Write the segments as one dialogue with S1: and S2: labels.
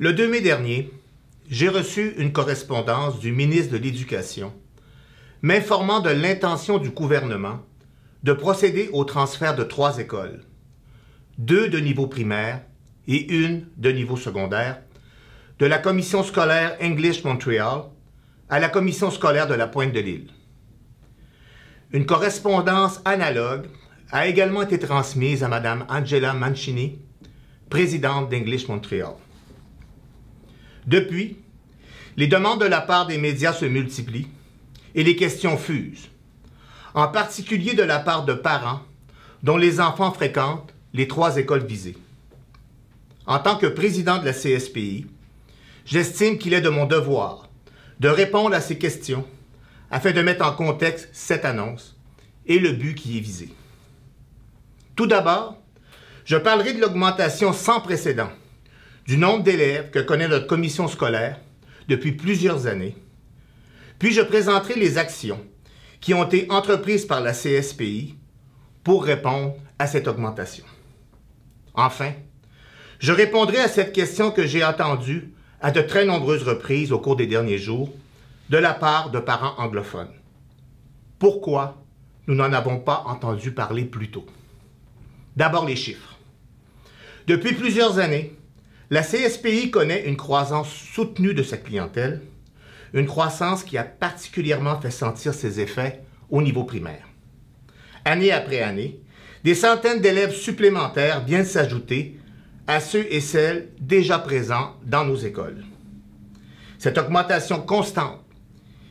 S1: Le 2 mai dernier, j'ai reçu une correspondance du ministre de l'Éducation m'informant de l'intention du gouvernement de procéder au transfert de 3 écoles, 2 de niveau primaire et 1 de niveau secondaire, de la commission scolaire English Montreal à la commission scolaire de la Pointe-de-l'Île. Une correspondance analogue a également été transmise à Mme Angela Mancini, présidente d'English Montreal. Depuis, les demandes de la part des médias se multiplient et les questions fusent, en particulier de la part de parents dont les enfants fréquentent les 3 écoles visées. En tant que président de la CSPI, j'estime qu'il est de mon devoir de répondre à ces questions afin de mettre en contexte cette annonce et le but qui est visé. Tout d'abord, je parlerai de l'augmentation sans précédent du nombre d'élèves que connaît notre commission scolaire depuis plusieurs années, puis je présenterai les actions qui ont été entreprises par la CSPI pour répondre à cette augmentation. Enfin, je répondrai à cette question que j'ai entendue à de très nombreuses reprises au cours des derniers jours de la part de parents anglophones. Pourquoi nous n'en avons pas entendu parler plus tôt? D'abord les chiffres. Depuis plusieurs années, la CSPI connaît une croissance soutenue de sa clientèle, une croissance qui a particulièrement fait sentir ses effets au niveau primaire. Année après année, des centaines d'élèves supplémentaires viennent s'ajouter à ceux et celles déjà présents dans nos écoles. Cette augmentation constante,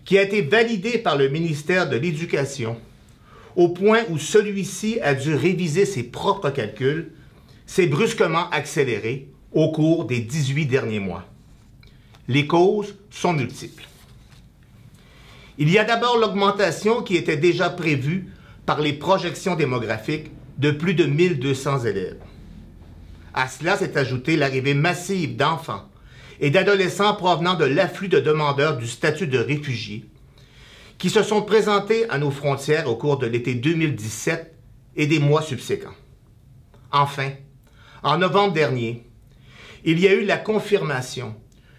S1: qui a été validée par le ministère de l'Éducation, au point où celui-ci a dû réviser ses propres calculs, s'est brusquement accélérée au cours des 18 derniers mois. Les causes sont multiples. Il y a d'abord l'augmentation qui était déjà prévue par les projections démographiques de plus de 1200 élèves. À cela s'est ajoutée l'arrivée massive d'enfants et d'adolescents provenant de l'afflux de demandeurs du statut de réfugiés qui se sont présentés à nos frontières au cours de l'été 2017 et des mois subséquents. Enfin, en novembre dernier, il y a eu la confirmation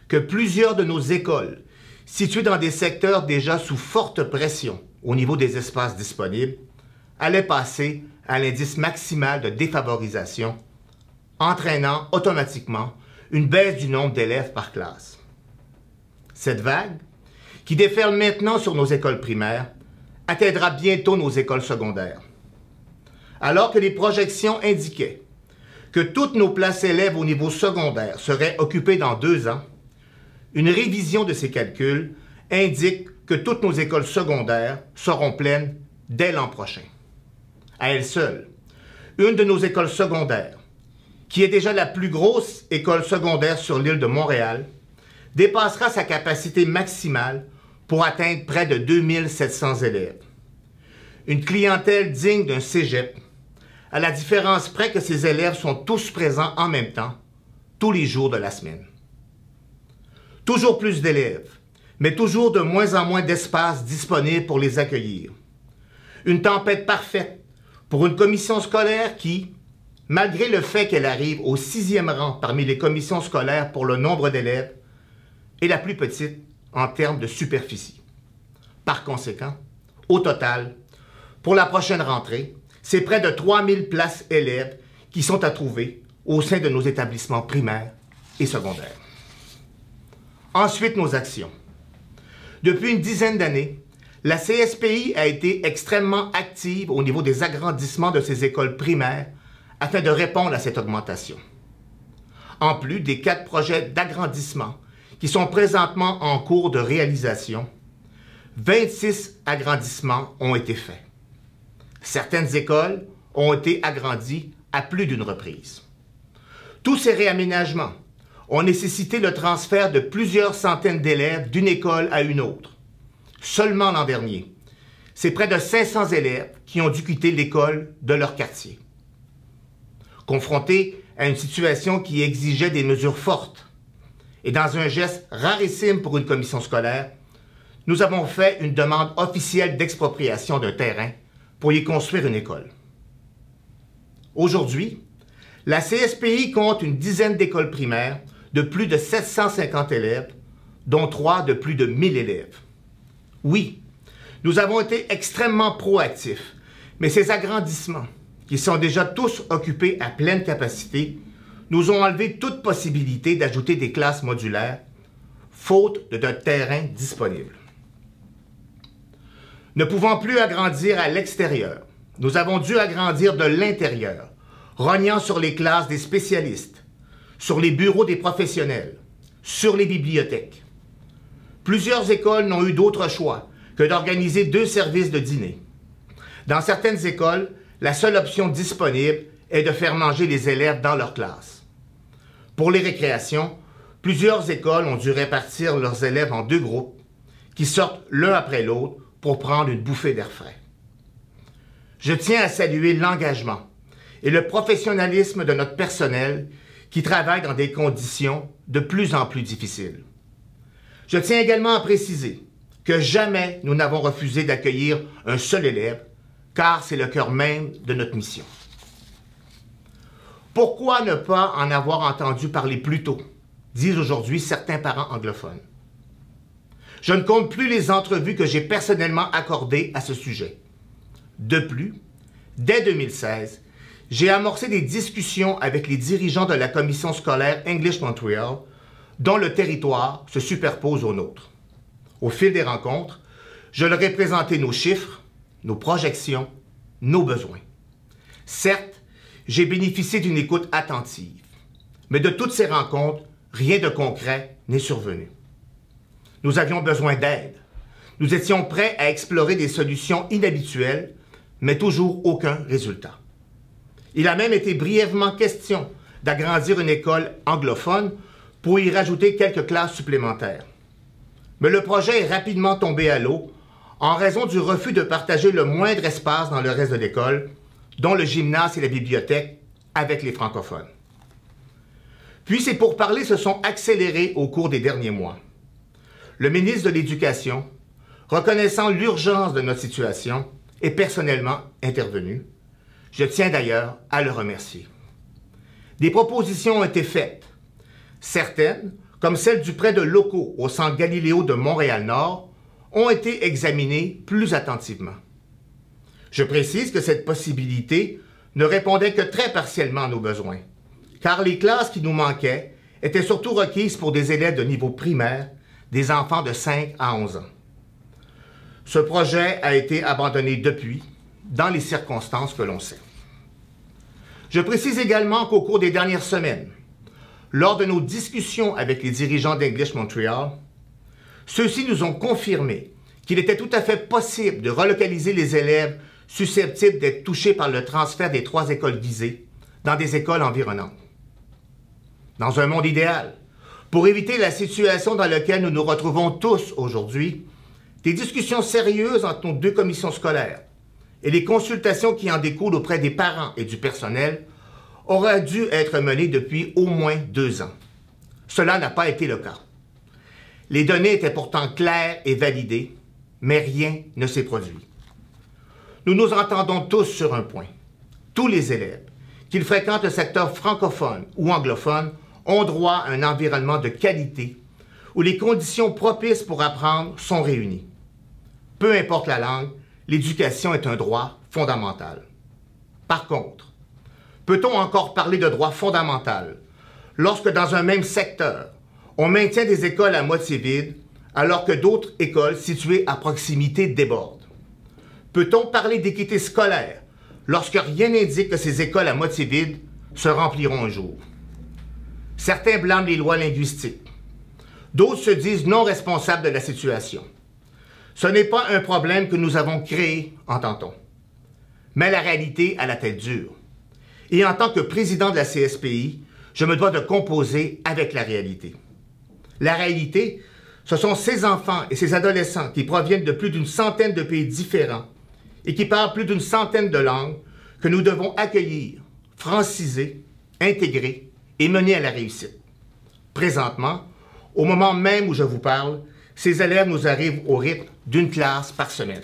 S1: que plusieurs de nos écoles, situées dans des secteurs déjà sous forte pression au niveau des espaces disponibles, allaient passer à l'indice maximal de défavorisation, entraînant automatiquement une baisse du nombre d'élèves par classe. Cette vague, qui déferle maintenant sur nos écoles primaires, atteindra bientôt nos écoles secondaires. Alors que les projections indiquaient que toutes nos places élèves au niveau secondaire seraient occupées dans 2 ans, une révision de ces calculs indique que toutes nos écoles secondaires seront pleines dès l'an prochain. À elle seule, une de nos écoles secondaires, qui est déjà la plus grosse école secondaire sur l'île de Montréal, dépassera sa capacité maximale pour atteindre près de 2700 élèves. Une clientèle digne d'un cégep, à la différence près que ces élèves sont tous présents en même temps, tous les jours de la semaine. Toujours plus d'élèves, mais toujours de moins en moins d'espace disponible pour les accueillir. Une tempête parfaite pour une commission scolaire qui, malgré le fait qu'elle arrive au 6e rang parmi les commissions scolaires pour le nombre d'élèves, est la plus petite en termes de superficie. Par conséquent, au total, pour la prochaine rentrée, c'est près de 3000 places élèves qui sont à trouver au sein de nos établissements primaires et secondaires. Ensuite, nos actions. Depuis une dizaine d'années, la CSPI a été extrêmement active au niveau des agrandissements de ses écoles primaires afin de répondre à cette augmentation. En plus des 4 projets d'agrandissement qui sont présentement en cours de réalisation, 26 agrandissements ont été faits. Certaines écoles ont été agrandies à plus d'une reprise. Tous ces réaménagements ont nécessité le transfert de plusieurs centaines d'élèves d'une école à une autre. Seulement l'an dernier, c'est près de 500 élèves qui ont dû quitter l'école de leur quartier. Confrontés à une situation qui exigeait des mesures fortes, et dans un geste rarissime pour une commission scolaire, nous avons fait une demande officielle d'expropriation d'un terrain pour y construire une école. Aujourd'hui, la CSPI compte une dizaine d'écoles primaires, de plus de 750 élèves, dont 3 de plus de 1000 élèves. Oui, nous avons été extrêmement proactifs, mais ces agrandissements, qui sont déjà tous occupés à pleine capacité, nous ont enlevé toute possibilité d'ajouter des classes modulaires, faute de terrain disponible. Ne pouvant plus agrandir à l'extérieur, nous avons dû agrandir de l'intérieur, rognant sur les classes des spécialistes, sur les bureaux des professionnels, sur les bibliothèques. Plusieurs écoles n'ont eu d'autre choix que d'organiser 2 services de dîner. Dans certaines écoles, la seule option disponible est de faire manger les élèves dans leur classe. Pour les récréations, plusieurs écoles ont dû répartir leurs élèves en 2 groupes qui sortent l'un après l'autre pour prendre une bouffée d'air frais. Je tiens à saluer l'engagement et le professionnalisme de notre personnel qui travaille dans des conditions de plus en plus difficiles. Je tiens également à préciser que jamais nous n'avons refusé d'accueillir un seul élève, car c'est le cœur même de notre mission. Pourquoi ne pas en avoir entendu parler plus tôt, disent aujourd'hui certains parents anglophones. Je ne compte plus les entrevues que j'ai personnellement accordées à ce sujet. De plus, dès 2016, j'ai amorcé des discussions avec les dirigeants de la commission scolaire English Montreal, dont le territoire se superpose au nôtre. Au fil des rencontres, je leur ai présenté nos chiffres, nos projections, nos besoins. Certes, j'ai bénéficié d'une écoute attentive, mais de toutes ces rencontres, rien de concret n'est survenu. Nous avions besoin d'aide. Nous étions prêts à explorer des solutions inhabituelles, mais toujours aucun résultat. Il a même été brièvement question d'agrandir une école anglophone pour y rajouter quelques classes supplémentaires. Mais le projet est rapidement tombé à l'eau en raison du refus de partager le moindre espace dans le reste de l'école, dont le gymnase et la bibliothèque, avec les francophones. Puis ces pourparlers se sont accélérés au cours des derniers mois. Le ministre de l'Éducation, reconnaissant l'urgence de notre situation, est personnellement intervenu. Je tiens d'ailleurs à le remercier. Des propositions ont été faites. Certaines, comme celle du prêt de locaux au Centre Galiléo de Montréal-Nord, ont été examinées plus attentivement. Je précise que cette possibilité ne répondait que très partiellement à nos besoins, car les classes qui nous manquaient étaient surtout requises pour des élèves de niveau primaire, des enfants de 5 à 11 ans. Ce projet a été abandonné depuis, dans les circonstances que l'on sait. Je précise également qu'au cours des dernières semaines, lors de nos discussions avec les dirigeants d'English Montreal, ceux-ci nous ont confirmé qu'il était tout à fait possible de relocaliser les élèves susceptibles d'être touchés par le transfert des 3 écoles visées dans des écoles environnantes. Dans un monde idéal, pour éviter la situation dans laquelle nous nous retrouvons tous aujourd'hui, des discussions sérieuses entre nos 2 commissions scolaires et les consultations qui en découlent auprès des parents et du personnel auraient dû être menées depuis au moins 2 ans. Cela n'a pas été le cas. Les données étaient pourtant claires et validées, mais rien ne s'est produit. Nous nous entendons tous sur un point. Tous les élèves, qu'ils fréquentent le secteur francophone ou anglophone, ont droit à un environnement de qualité où les conditions propices pour apprendre sont réunies. Peu importe la langue, l'éducation est un droit fondamental. Par contre, peut-on encore parler de droit fondamental lorsque dans un même secteur, on maintient des écoles à moitié vides alors que d'autres écoles situées à proximité débordent? Peut-on parler d'équité scolaire lorsque rien n'indique que ces écoles à moitié vides se rempliront un jour? Certains blâment les lois linguistiques. D'autres se disent non responsables de la situation. Ce n'est pas un problème que nous avons créé, entend-on. Mais la réalité a la tête dure. Et en tant que président de la CSPI, je me dois de composer avec la réalité. La réalité, ce sont ces enfants et ces adolescents qui proviennent de plus d'une centaine de pays différents et qui parlent plus d'une centaine de langues que nous devons accueillir, franciser, intégrer et mener à la réussite. Présentement, au moment même où je vous parle, ces élèves nous arrivent au rythme d'une classe par semaine.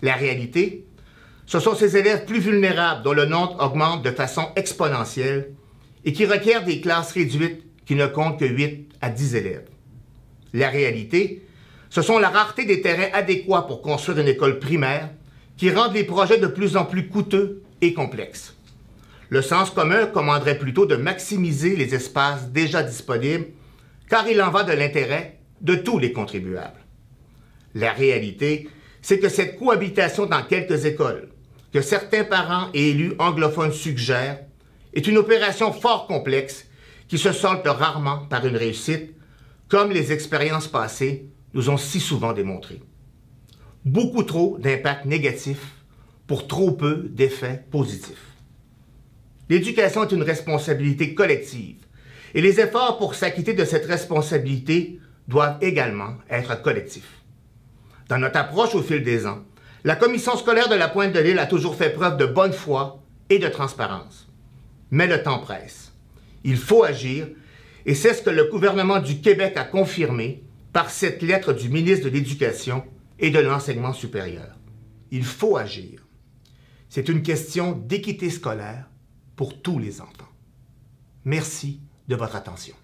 S1: La réalité, ce sont ces élèves plus vulnérables dont le nombre augmente de façon exponentielle et qui requièrent des classes réduites qui ne compte que 8 à 10 élèves. La réalité, ce sont la rareté des terrains adéquats pour construire une école primaire qui rendent les projets de plus en plus coûteux et complexes. Le sens commun commanderait plutôt de maximiser les espaces déjà disponibles, car il en va de l'intérêt de tous les contribuables. La réalité, c'est que cette cohabitation dans quelques écoles, que certains parents et élus anglophones suggèrent, est une opération fort complexe qui se solde rarement par une réussite, comme les expériences passées nous ont si souvent démontré. Beaucoup trop d'impacts négatifs pour trop peu d'effets positifs. L'éducation est une responsabilité collective et les efforts pour s'acquitter de cette responsabilité doivent également être collectifs. Dans notre approche au fil des ans, la Commission scolaire de la Pointe-de-l'Île a toujours fait preuve de bonne foi et de transparence. Mais le temps presse. Il faut agir et c'est ce que le gouvernement du Québec a confirmé par cette lettre du ministre de l'Éducation et de l'Enseignement supérieur. Il faut agir. C'est une question d'équité scolaire pour tous les enfants. Merci de votre attention.